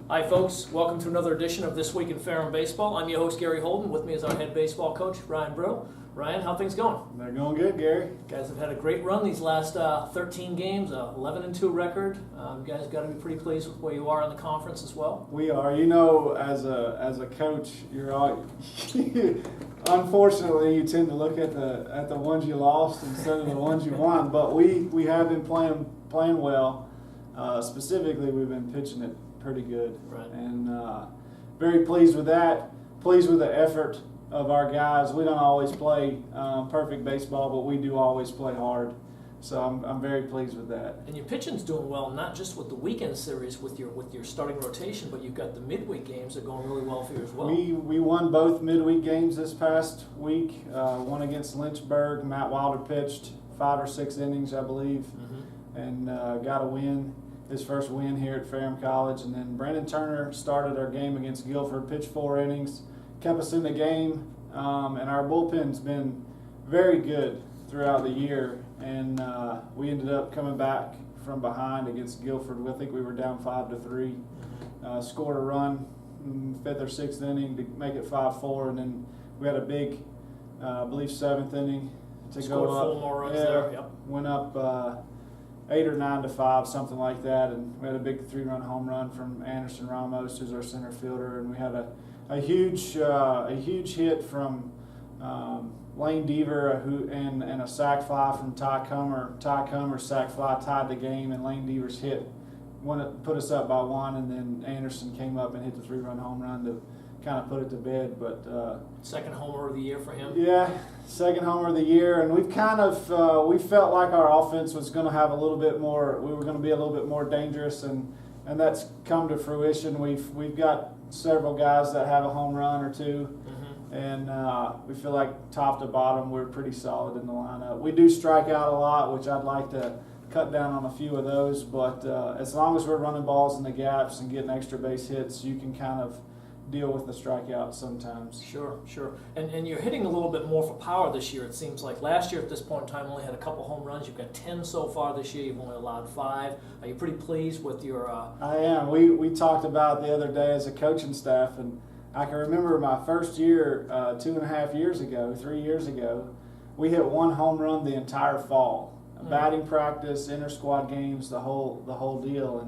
Hi folks, welcome to another edition of This Week in Ferrum Baseball. I'm your host Gary Holden. With me is our head baseball coach, Ryan Brittle. Ryan, how things going? They're going good, Gary. You guys have had a great run these last 13 games, 11-2 record. You guys got to be pretty pleased with where you are in the conference as well. We are. You know, as a coach, you're all, unfortunately you tend to look at the ones you lost instead of the ones you won. But we have been playing well. Specifically, we've been pitching it pretty good, right. And very pleased with that. Pleased with the effort of our guys. We don't always play perfect baseball, but we do always play hard. So I'm very pleased with that. And your pitching's doing well, not just with the weekend series with your starting rotation, but you've got the midweek games that are going really well for you as well. We won both midweek games this past week. One against Lynchburg. Matt Wilder pitched 5 or 6 innings, I believe, and got a win. His first win here at Ferrum College. And then Brandon Turner started our game against Guilford, pitched 4 innings, kept us in the game, and our bullpen's been very good throughout the year. And we ended up coming back from behind against Guilford. I think we were down 5-3. Scored a run in 5th or 6th inning to make it 5-4, and then we had a big, I believe 7th inning to Scored go up. 4 more runs there. Yep. Went up 8 or 9-5, something like that, and we had a big 3-run home run from Anderson Ramos, who's our center fielder, and we had a huge hit from Lane Deaver, and a sac fly from Ty Comer. Ty Comer's sac fly tied the game, and Lane Deaver's hit put us up by 1, and then Anderson came up and hit the 3-run home run to kind of put it to bed. But second homer of the year for him. Yeah, second homer of the year, and we've kind of we felt like our offense was going to have a little bit more. We were going to be a little bit more dangerous, and that's come to fruition. We've got several guys that have a home run or 2. And we feel like top to bottom we're pretty solid in the lineup. We do strike out a lot, which I'd like to cut down on a few of those, but as long as we're running balls in the gaps and getting extra base hits, you can kind of deal with the strikeouts sometimes. Sure. And you're hitting a little bit more for power this year, it seems like. Last year at this point in time only had a couple home runs. You've got 10 so far this year. You've only allowed 5. Are you pretty pleased with your... I am. We talked about the other day as a coaching staff, and I can remember my first year, 2.5 years ago, 3 years ago, we hit 1 home run the entire fall. Batting practice, inter-squad games, the whole deal.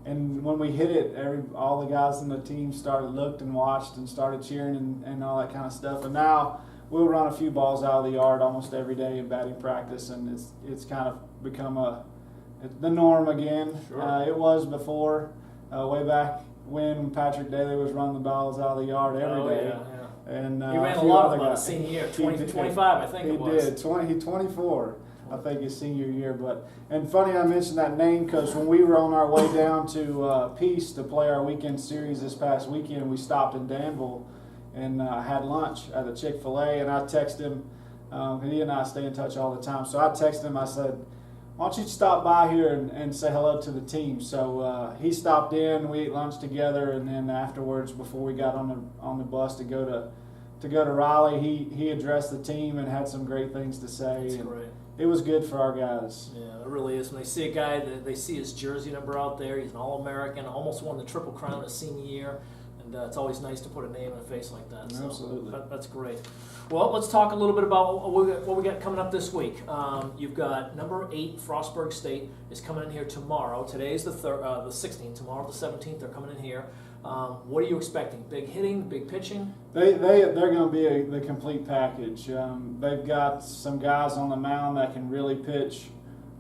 And when we hit it, all the guys in the team looked and watched and started cheering and all that kind of stuff. And now we'll run a few balls out of the yard almost every day in batting practice, and it's kind of become the norm again. Sure. It was before, way back when Patrick Daly was running the balls out of the yard every day. Yeah. And he ran a lot of them his senior year, 25, I think it was. He did, 24. I think his senior year. And funny I mentioned that name because when we were on our way down to Peace to play our weekend series this past weekend, we stopped in Danville and had lunch at a Chick-fil-A, and I texted him, he and I stay in touch all the time, so I texted him, I said, why don't you stop by here and say hello to the team? So he stopped in, we ate lunch together, and then afterwards, before we got on the bus to go to Raleigh, he addressed the team and had some great things to say. That's great. It was good for our guys. Yeah, it really is. When they see a guy, they see his jersey number out there. He's an All-American, almost won the Triple Crown his senior year, and it's always nice to put a name and a face like that. So absolutely. That's great. Well, let's talk a little bit about what we got coming up this week. You've got number 8, Frostburg State is coming in here tomorrow. Today's the 16th. Tomorrow, the 17th, they're coming in here. What are you expecting? Big hitting, big pitching? They're going to be the complete package. They've got some guys on the mound that can really pitch,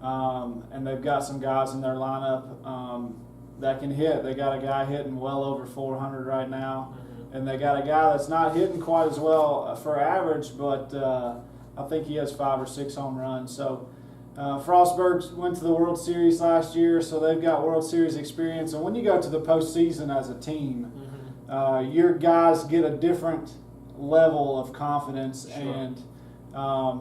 and they've got some guys in their lineup that can hit. They got a guy hitting well over 400 right now, and they got a guy that's not hitting quite as well for average, but I think he has 5 or 6 home runs. So Frostburg went to the World Series last year, so they've got World Series experience. And when you go to the postseason as a team, your guys get a different level of confidence. Sure. And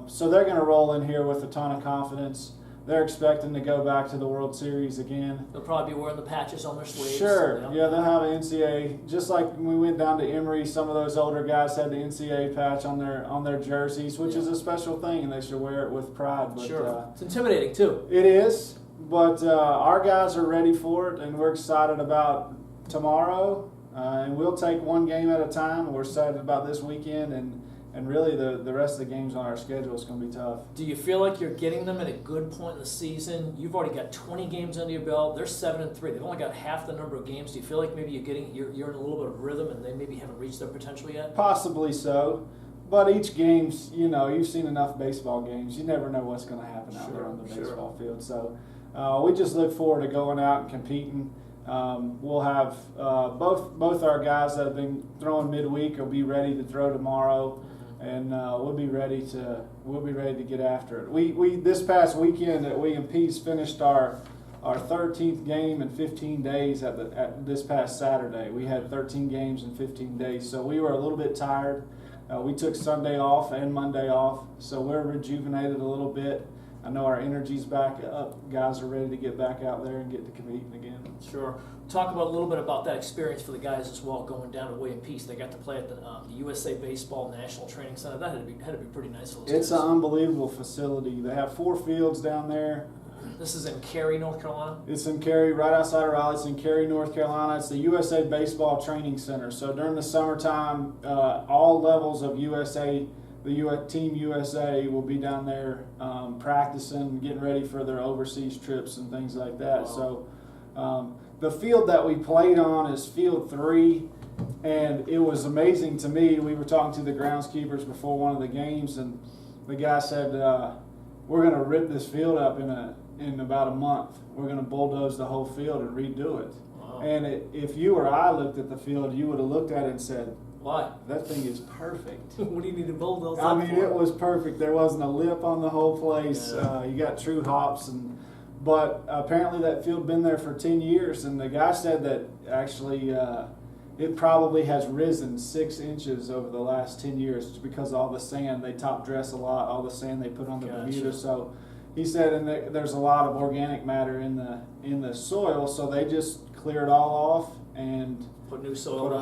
so they're going to roll in here with a ton of confidence. They're expecting to go back to the World Series again. They'll probably be wearing the patches on their sleeves. Sure, Yep. yeah, they'll have an NCAA. Just like when we went down to Emory, some of those older guys had the NCAA patch on their jerseys, which is a special thing, and they should wear it with pride. But, sure, it's intimidating too. It is, but our guys are ready for it, and we're excited about tomorrow, and we'll take one game at a time. We're excited about this weekend, and really the rest of the games on our schedule is going to be tough. Do you feel like you're getting them at a good point in the season? You've already got 20 games under your belt. They're 7-3. They've only got half the number of games. Do you feel like maybe you're in a little bit of rhythm and they maybe haven't reached their potential yet? Possibly so. But each game's, you've seen enough baseball games. You never know what's going to happen out there on the baseball field. So we just look forward to going out and competing. We'll have both our guys that have been throwing midweek will be ready to throw tomorrow, and we'll be ready to get after it. We this past weekend at William Peace finished our 13th game in 15 days at this past Saturday. We had 13 games in 15 days, so we were a little bit tired. We took Sunday off and Monday off, so we're rejuvenated a little bit. I know our energy's back up. Guys are ready to get back out there and get to competing again. Sure. Talk about a little bit about that experience for the guys as well, going down to William Peace. They got to play at the USA Baseball National Training Center. That had to be pretty nice for those guys. It's an unbelievable facility. They have 4 fields down there. This is in Cary, North Carolina? It's in Cary, right outside of Raleigh. It's in Cary, North Carolina. It's the USA Baseball Training Center. So during the summertime, all levels of Team USA will be down there practicing, getting ready for their overseas trips and things like that. Wow. So the field that we played on is Field 3, and it was amazing to me. We were talking to the groundskeepers before one of the games, and the guy said, we're going to rip this field up in about a month. We're going to bulldoze the whole field and redo it. Wow. And if you or I looked at the field, you would have looked at it and said, why? That thing is perfect. What do you need to bulldoze I mean, for? It was perfect. There wasn't a lip on the whole place. Yeah. You got true hops, but apparently that field been there for 10 years, and the guy said that actually it probably has risen 6 inches over the last 10 years because of all the sand. They top dress a lot, all the sand they put on the Bermuda. So he said, and there's a lot of organic matter in the soil, so they just clear it all off and put new soil put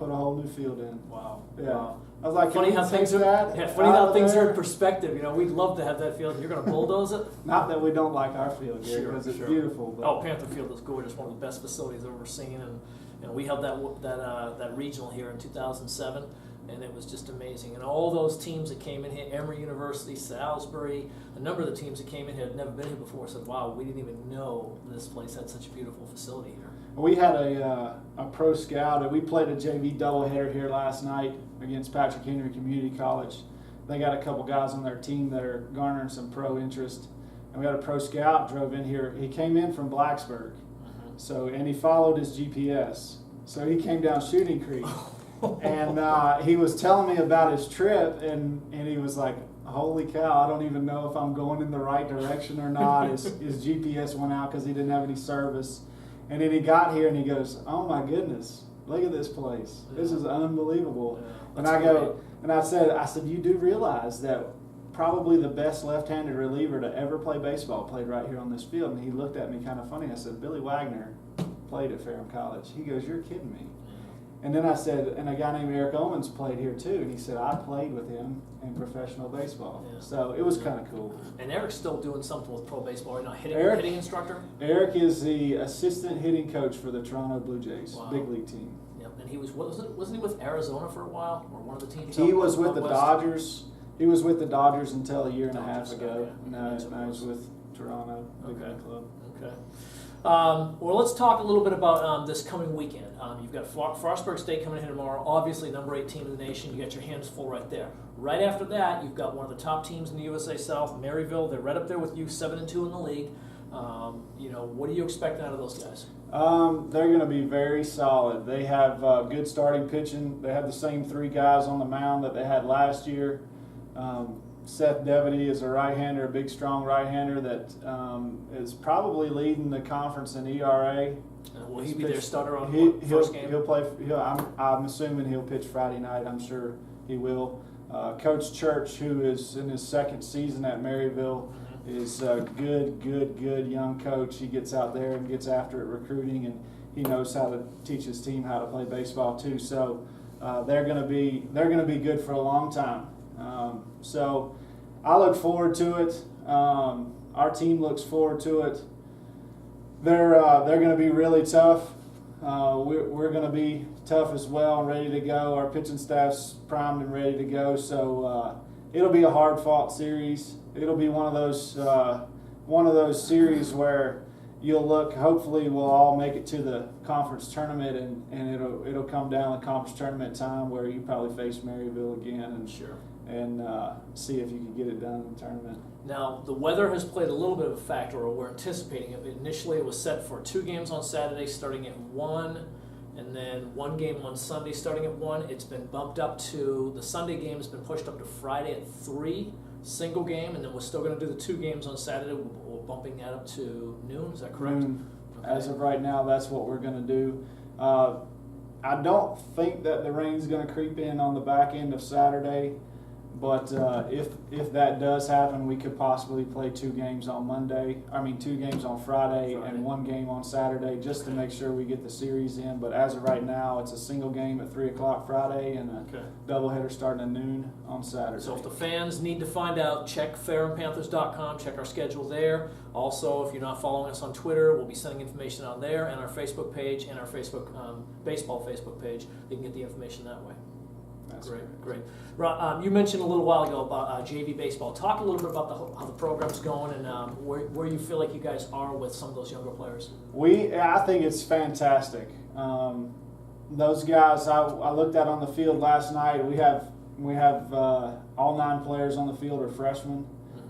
a whole new field in. Wow. Yeah. Wow. I was like, funny how things are in perspective. We'd love to have that field. You're going to bulldoze it? Not that we don't like our field here, because it's beautiful. But. Panther Field is gorgeous. One of the best facilities I've ever seen, and we held that regional here in 2007, and it was just amazing. And all those teams that came in here, Emory University, Salisbury, a number of the teams that came in here had never been here before, said, "Wow, we didn't even know this place had such a beautiful facility here." We had a pro scout, and we played a JV doubleheader here last night against Patrick Henry Community College. They got a couple guys on their team that are garnering some pro interest, and we had a pro scout drove in here. He came in from Blacksburg, and he followed his GPS. So he came down Shooting Creek, and he was telling me about his trip, and he was like, "Holy cow! I don't even know if I'm going in the right direction or not." His GPS went out because he didn't have any service. And then he got here and he goes, "Oh my goodness, look at this place. This is unbelievable." Yeah, and I said, "You do realize that probably the best left-handed reliever to ever play baseball played right here on this field?" And he looked at me kind of funny. I said, "Billy Wagner played at Ferrum College." He goes, "You're kidding me." And then I said, and a guy named Eric Owens played here too. And he said, "I played with him in professional baseball." Yeah. So it was kind of cool. And Eric's still doing something with pro baseball right now, hitting instructor? Eric is the assistant hitting coach for the Toronto Blue Jays, big league team. Yep. And he wasn't he with Arizona for a while, or one of the teams? He was with the Dodgers. He was with the Dodgers until a year and a half ago. Okay. Now he's with Toronto, big league club. Okay. Well, let's talk a little bit about this coming weekend. You've got Frostburg State coming in here tomorrow, obviously number 8 team in the nation. You got your hands full right there. Right after that, you've got one of the top teams in the USA South, Maryville. They're right up there with you, 7-2 in the league. What are you expecting out of those guys? They're going to be very solid. They have good starting pitching. They have the same 3 guys on the mound that they had last year. Seth Devity is a right-hander, a big, strong right-hander that is probably leading the conference in ERA. Will he be their starter on first game? He'll play. I'm assuming he'll pitch Friday night. I'm sure he will. Coach Church, who is in his 2nd season at Maryville, is a good young coach. He gets out there and gets after it recruiting, and he knows how to teach his team how to play baseball too. So they're going to be good for a long time. So I look forward to it. Our team looks forward to it. They're going to be really tough. We're going to be tough as well and ready to go. Our pitching staff's primed and ready to go. So it'll be a hard-fought series. It'll be one of those series where you'll look. Hopefully, we'll all make it to the conference tournament, and it'll come down to conference tournament time where you probably face Maryville again and see if you can get it done in the tournament. Now, the weather has played a little bit of a factor, or we're anticipating it. Initially, it was set for 2 games on Saturday starting at 1, and then 1 game on Sunday starting at 1. It's been bumped up to, the Sunday game has been pushed up to Friday at 3, single game, and then we're still going to do the 2 games on Saturday. We're bumping that up to noon, is that correct? Noon. Okay. As of right now, that's what we're going to do. I don't think that the rain's going to creep in on the back end of Saturday. But if that does happen, we could possibly play 2 games on two games on Friday and 1 game on Saturday, just to make sure we get the series in. But as of right now, it's a single game at 3 o'clock Friday and a doubleheader starting at noon on Saturday. So if the fans need to find out, check ferrumpanthers.com, check our schedule there. Also, if you're not following us on Twitter, we'll be sending information on there, and our Facebook page and our Facebook baseball Facebook page. You can get the information that way. That's Great. You mentioned a little while ago about JV baseball. Talk a little bit about how the program's going and where you feel like you guys are with some of those younger players. I think it's fantastic. Those guys I looked at on the field last night. We have all 9 players on the field are freshmen.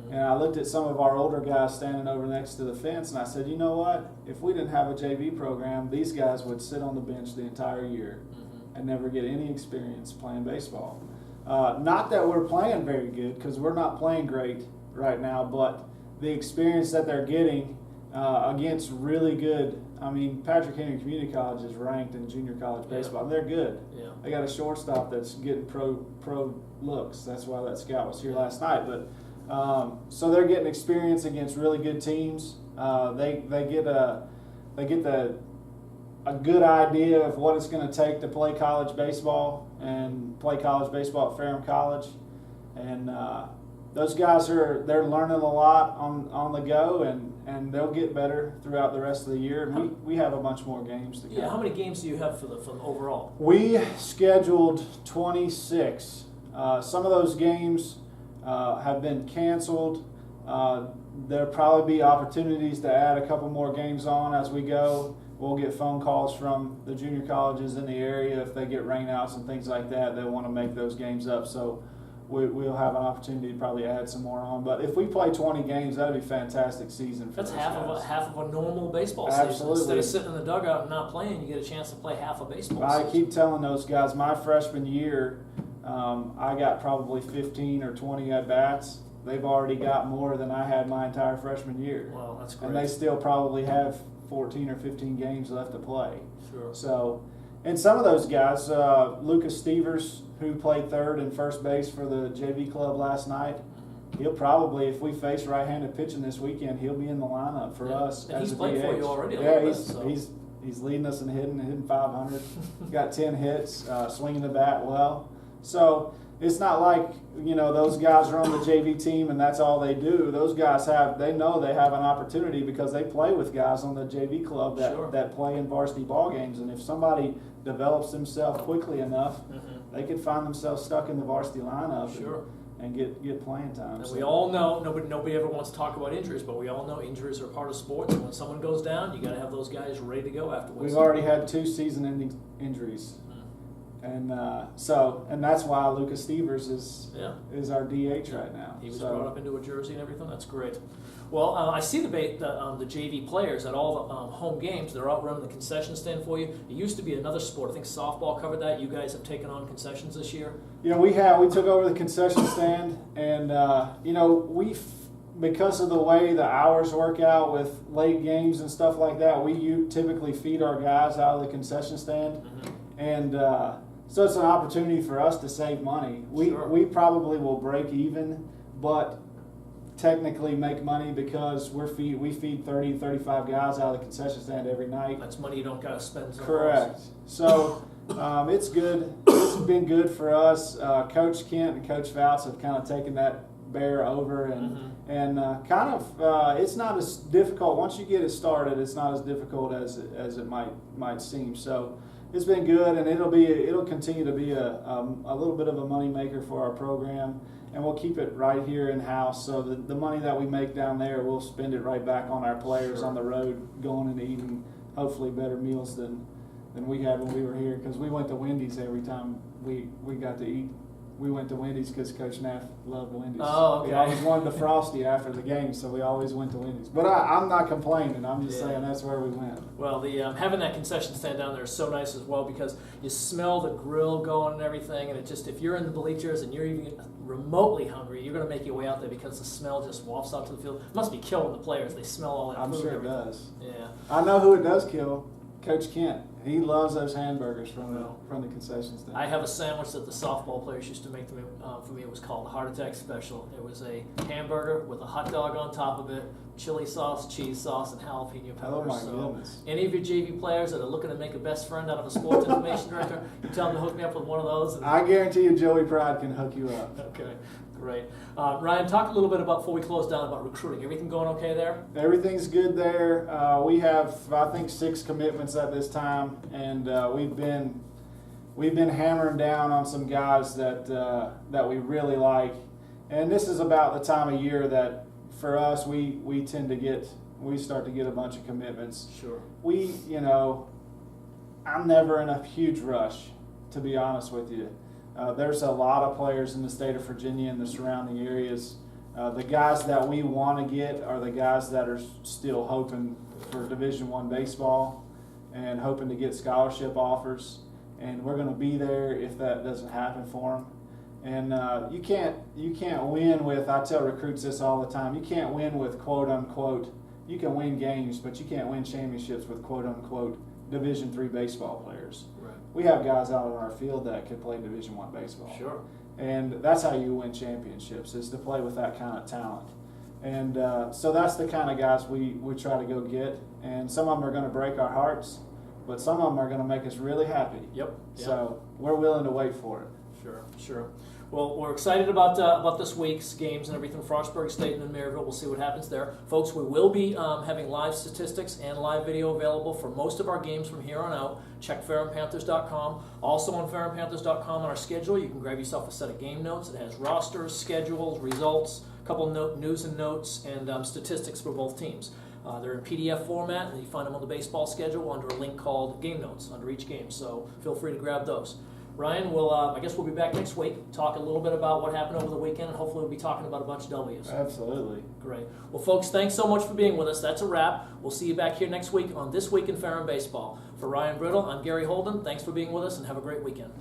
And I looked at some of our older guys standing over next to the fence, and I said, you know what? If we didn't have a JV program, these guys would sit on the bench the entire year and never get any experience playing baseball. Not that we're playing very good, because we're not playing great right now, but the experience that they're getting against really good. I mean, Patrick Henry Community College is ranked in junior college baseball. Yeah. They're good. Yeah. They got a shortstop that's getting pro looks. That's why that scout was here last night. But so they're getting experience against really good teams. They get a good idea of what it's going to take to play college baseball and play college baseball at Ferrum College. And those guys they're learning a lot on the go, and they'll get better throughout the rest of the year. And we have a bunch more games to go. Yeah, how many games do you have for overall? We scheduled 26. Some of those games have been canceled. There'll probably be opportunities to add a couple more games on as we go. We'll get phone calls from the junior colleges in the area if they get rainouts and things like that. They want to make those games up, so we'll have an opportunity to probably add some more on. But if we play 20 games, that'd be a fantastic season for That's those half guys. of a normal baseball season. Absolutely. Instead of sitting in the dugout and not playing, you get a chance to play half a baseball I season. keep telling those guys, my freshman year, I got probably 15 or 20 at-bats. They've already got more than I had my entire freshman year. Wow, that's great. And they still probably have 14 or 15 games left to play. Sure. So, and some of those guys, Lucas Stevers, who played third and first base for the JV club last night, he'll probably, if we face right-handed pitching this weekend, he'll be in the lineup for us. And as he's a played DH. for you already. He's leading us in hitting 500. Got 10 hits, swinging the bat well. So it's not like, those guys are on the JV team and that's all they do. Those guys they know they have an opportunity because they play with guys on the JV club that play in varsity ball games. And if somebody develops themselves quickly enough, they could find themselves stuck in the varsity lineup and get playing time. And we all know, nobody ever wants to talk about injuries, but we all know injuries are part of sports. And when someone goes down, you got to have those guys ready to go afterwards. We've already had 2 season-ending injuries. And and that's why Lucas Stevers is our DH right now. He was brought up into a jersey and everything. That's great. Well, I see the JV players at all the home games. They're out running the concession stand for you. It used to be another sport. I think softball covered that. You guys have taken on concessions this year. Yeah, we have. We took over the concession stand, and because of the way the hours work out with late games and stuff like that, we typically feed our guys out of the concession stand, and so it's an opportunity for us to save money. We probably will break even, but technically make money because we feed 30, 35 guys out of the concession stand every night. That's money you don't got to spend. Correct. So it's good. It's been good for us. Coach Kent and Coach Fouts have kind of taken that bear over, and it's not as difficult once you get it started. It's not as difficult as it might seem. So it's been good, and it'll continue to be a little bit of a money maker for our program, and we'll keep it right here in house. So the money that we make down there, we'll spend it right back on our players on the road, going and eating hopefully better meals than we had when we were here, because we went to Wendy's every time we got to eat. We went to Wendy's because Coach Naff loved Wendy's. Oh, okay. We always wanted the Frosty after the game, so we always went to Wendy's. But I'm not complaining. I'm just saying that's where we went. Well, the having that concession stand down there is so nice as well, because you smell the grill going and everything, and it just, if you're in the bleachers and you're even remotely hungry, you're going to make your way out there because the smell just wafts out to the field. It must be killing the players. They smell all that food. I'm sure it does. Yeah. I know who it does kill. Coach Kent. He loves those hamburgers from the concession stand. I have a sandwich that the softball players used to make for me. It was called the Heart Attack Special. It was a hamburger with a hot dog on top of it, chili sauce, cheese sauce, and jalapeno peppers. Oh my goodness. Any of your JV players that are looking to make a best friend out of a sports information director, you tell them to hook me up with one of those. I guarantee you Joey Pride can hook you up. Okay, great. Ryan, talk a little bit about, before we close down, about recruiting. Everything going okay there? Everything's good there. We have, I think, 6 commitments at this time, and we've been hammering down on some guys that we really like. And this is about the time of year that, for us, we start to get a bunch of commitments. Sure. I'm never in a huge rush, to be honest with you. There's a lot of players in the state of Virginia and the surrounding areas. The guys that we want to get are the guys that are still hoping for Division I baseball and hoping to get scholarship offers. And we're going to be there if that doesn't happen for them. And you can't win with, I tell recruits this all the time, you can't win with quote unquote, you can win games, but you can't win championships with quote unquote Division III baseball players. Right. We have guys out on our field that could play Division I baseball. Sure. And that's how you win championships, is to play with that kind of talent. And so that's the kind of guys we try to go get. And some of them are going to break our hearts, but some of them are going to make us really happy. Yep. So we're willing to wait for it. Sure. Well, we're excited about this week's games and everything. Frostburg State and then Maryville. We'll see what happens there. Folks, we will be having live statistics and live video available for most of our games from here on out. Check FerrumPanthers.com. Also on FerrumPanthers.com on our schedule, you can grab yourself a set of game notes. It has rosters, schedules, results, a couple of news and notes, and statistics for both teams. They're in PDF format, and you find them on the baseball schedule under a link called Game Notes under each game. So feel free to grab those. Ryan, I guess we'll be back next week, talk a little bit about what happened over the weekend, and hopefully we'll be talking about a bunch of W's. Absolutely. Great. Well, folks, thanks so much for being with us. That's a wrap. We'll see you back here next week on This Week in Ferrum Baseball. For Ryan Brittle, I'm Gary Holden. Thanks for being with us, and have a great weekend.